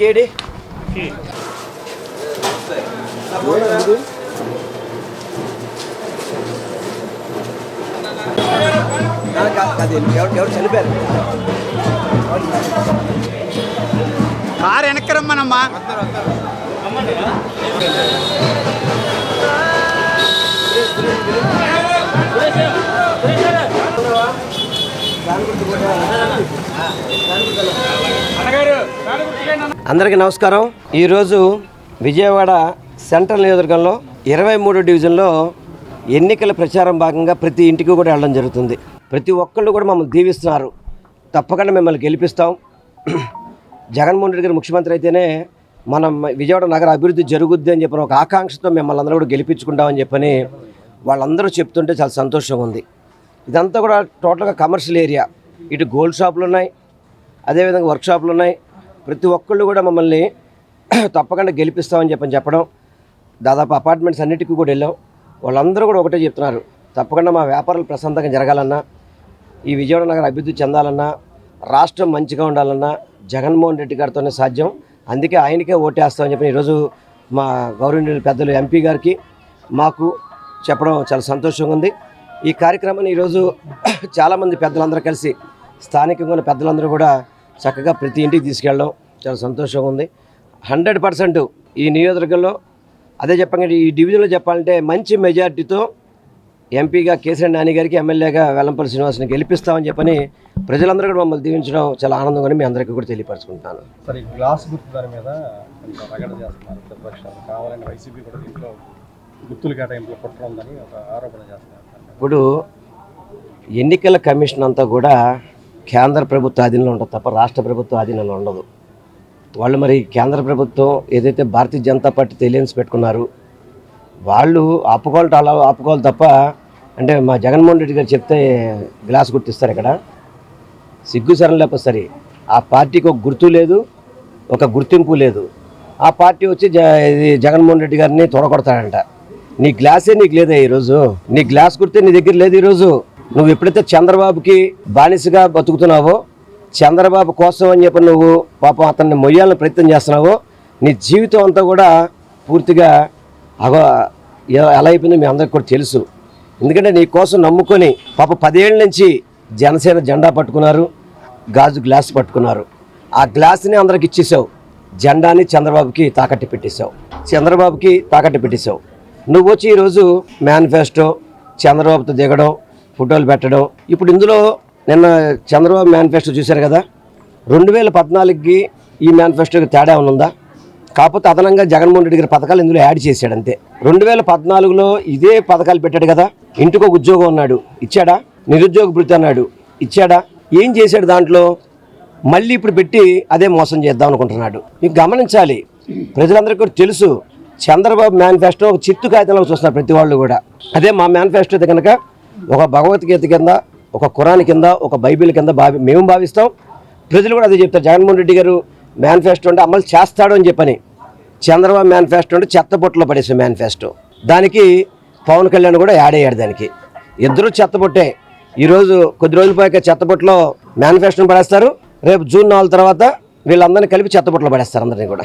కేడి ఎవరు చనిపోయారు? కారు వెనక్కి రమ్మనమ్మా. అందరికీ నమస్కారం. ఈరోజు విజయవాడ సెంట్రల్ నియోజకవర్గంలో 23 డివిజన్లో ఎన్నికల ప్రచారం భాగంగా ప్రతి ఇంటికి కూడా వెళ్ళడం జరుగుతుంది. ప్రతి ఒక్కళ్ళు కూడా మమ్మల్ని దీవిస్తున్నారు. తప్పకుండా మిమ్మల్ని గెలిపిస్తాం. జగన్మోహన్ రెడ్డి గారు ముఖ్యమంత్రి అయితేనే మనం విజయవాడ నగర అభివృద్ధి జరుగుద్ది అని చెప్పిన ఒక ఆకాంక్షతో మిమ్మల్ని అందరూ కూడా గెలిపించుకుంటామని చెప్పని వాళ్ళందరూ చెప్తుంటే చాలా సంతోషంగా ఉంది. ఇదంతా కూడా టోటల్గా కమర్షియల్ ఏరియా. ఇటు గోల్డ్ షాపులు ఉన్నాయి, అదేవిధంగా వర్క్ షాపులు ఉన్నాయి. ప్రతి ఒక్కళ్ళు కూడా మమ్మల్ని తప్పకుండా గెలిపిస్తామని చెప్పడం, దాదాపు అపార్ట్మెంట్స్ అన్నిటికీ కూడా వెళ్ళాం. వాళ్ళందరూ కూడా ఒకటే చెప్తున్నారు, తప్పకుండా మా వ్యాపారాలు ప్రశాంతంగా జరగాలన్నా, ఈ విజయవాడ నగర అభివృద్ధి చెందాలన్నా, రాష్ట్రం మంచిగా ఉండాలన్నా జగన్మోహన్ రెడ్డి గారితోనే సాధ్యం. అందుకే ఆయనకే ఓటేస్తామని చెప్పి ఈరోజు మా గౌరవనీయులు పెద్దలు ఎంపీ గారికి మాకు చెప్పడం చాలా సంతోషంగా ఉంది. ఈ కార్యక్రమాన్ని ఈరోజు చాలామంది పెద్దలందరూ కలిసి, స్థానికంగా ఉన్న పెద్దలందరూ కూడా చక్కగా ప్రతి ఇంటికి తీసుకెళ్ళడం చాలా సంతోషంగా ఉంది. 100% ఈ నియోజకవర్గంలో అదే చెప్పండి, ఈ డివిజన్లో చెప్పాలంటే మంచి మెజార్టీతో ఎంపీగా కేసీఆర్ నాని గారికి, ఎమ్మెల్యేగా వెల్లంపల్లి శ్రీనివాస్ని గెలిపిస్తామని చెప్పని ప్రజలందరూ కూడా మమ్మల్ని దీవించడం చాలా ఆనందంగా మీ అందరికీ కూడా తెలియపరుచుకుంటున్నాను. సరే, గ్లాస్ గుర్తు దాని మీద రగడ చేస్తున్నారు ప్రతిపక్షాలు. కావాలని వైసీపీ కూడా దీంట్లో గుర్తులు కేటాయింపులు కొట్టడందని ఒక ఆరోపణ చేస్తున్నారు. ఇప్పుడు ఎన్నికల కమిషన్ అంతా కూడా కేంద్ర ప్రభుత్వ ఆధీనంలో ఉంటుంది తప్ప రాష్ట్ర ప్రభుత్వ ఆధీనంలో ఉండదు. వాళ్ళు మరి కేంద్ర ప్రభుత్వం ఏదైతే భారతీయ జనతా పార్టీ తెలియన్స్ పెట్టుకున్నారు, వాళ్ళు ఆపుకోవాలి అలా ఆపుకోవాలి తప్ప, అంటే మా జగన్మోహన్ రెడ్డి గారు చెప్తే గ్లాస్ గుర్తిస్తారు. ఇక్కడ సిగ్గుసరం లేకపోతే సరే, ఆ పార్టీకి ఒక గుర్తు లేదు, ఒక గుర్తింపు లేదు. ఆ పార్టీ వచ్చి జగన్మోహన్ రెడ్డి గారిని తొడగొడతాడంట. నీ గ్లాసే నీకు లేదా ఈరోజు? నీ గ్లాస్ గుర్తే నీ దగ్గర లేదు ఈరోజు. నువ్వు ఎప్పుడైతే చంద్రబాబుకి బానిసగా బతుకుతున్నావో, చంద్రబాబు కోసం అని చెప్పి నువ్వు పాపం అతన్ని మొయ్యాలని ప్రయత్నం చేస్తున్నావో, నీ జీవితం అంతా కూడా పూర్తిగా ఎలా అయిపోయిందో మీ అందరికి కూడా తెలుసు. ఎందుకంటే నీ కోసం నమ్ముకొని పాప 10 ఏళ్ళ నుంచి జనసేన జెండా పట్టుకున్నారు, గాజు గ్లాస్ పట్టుకున్నారు. ఆ గ్లాస్ని అందరికి ఇచ్చేసావు, జెండాని చంద్రబాబుకి తాకట్టు పెట్టేశావు. నువ్వు వచ్చి ఈరోజు మేనిఫెస్టో చంద్రబాబుతో దిగడం, ఫోటోలు పెట్టడం. ఇప్పుడు ఇందులో నిన్న చంద్రబాబు మేనిఫెస్టో చూశారు కదా, 2014కి ఈ మేనిఫెస్టోకి తేడా ఉందా? కాకపోతే అదనంగా జగన్మోహన్ రెడ్డి గారి పథకాలు ఇందులో యాడ్ చేశాడు అంతే. 2014లో ఇదే పథకాలు పెట్టాడు కదా. ఇంటికి ఒక ఉద్యోగం అన్నాడు, ఇచ్చాడా? నిరుద్యోగ భృతి అన్నాడు, ఇచ్చాడా? ఏం చేశాడు దాంట్లో? మళ్ళీ ఇప్పుడు పెట్టి అదే మోసం చేద్దాం అనుకుంటున్నాడు. మీకు గమనించాలి, ప్రజలందరికీ కూడా తెలుసు, చంద్రబాబు మేనిఫెస్టో ఒక చిత్తు కాగితంలో చూస్తున్నారు ప్రతి వాళ్ళు కూడా. అదే మా మేనిఫెస్టో అయితే కనుక ఒక భగవద్గీత కింద, ఒక ఖురాన్ కింద, ఒక బైబిల్ కింద మేము భావిస్తాం. ప్రజలు కూడా అదే చెప్తారు. జగన్మోహన్ రెడ్డి గారు మేనిఫెస్టో అంటే అమలు చేస్తాడు అని చెప్పని, చంద్రబాబు మేనిఫెస్టో అంటే చెత్తబొట్టులో పడేసే మేనిఫెస్టో. దానికి పవన్ కళ్యాణ్ కూడా యాడ్ అయ్యాడు దానికి. ఇద్దరు చెత్తబొట్టే. ఈరోజు కొద్ది రోజుల పోయాక చెత్తబొట్టులో మేనిఫెస్టోని పడేస్తారు, రేపు జూన్ 4 తర్వాత వీళ్ళందరినీ కలిపి చెత్తబొట్టులో పడేస్తారు అందరినీ కూడా.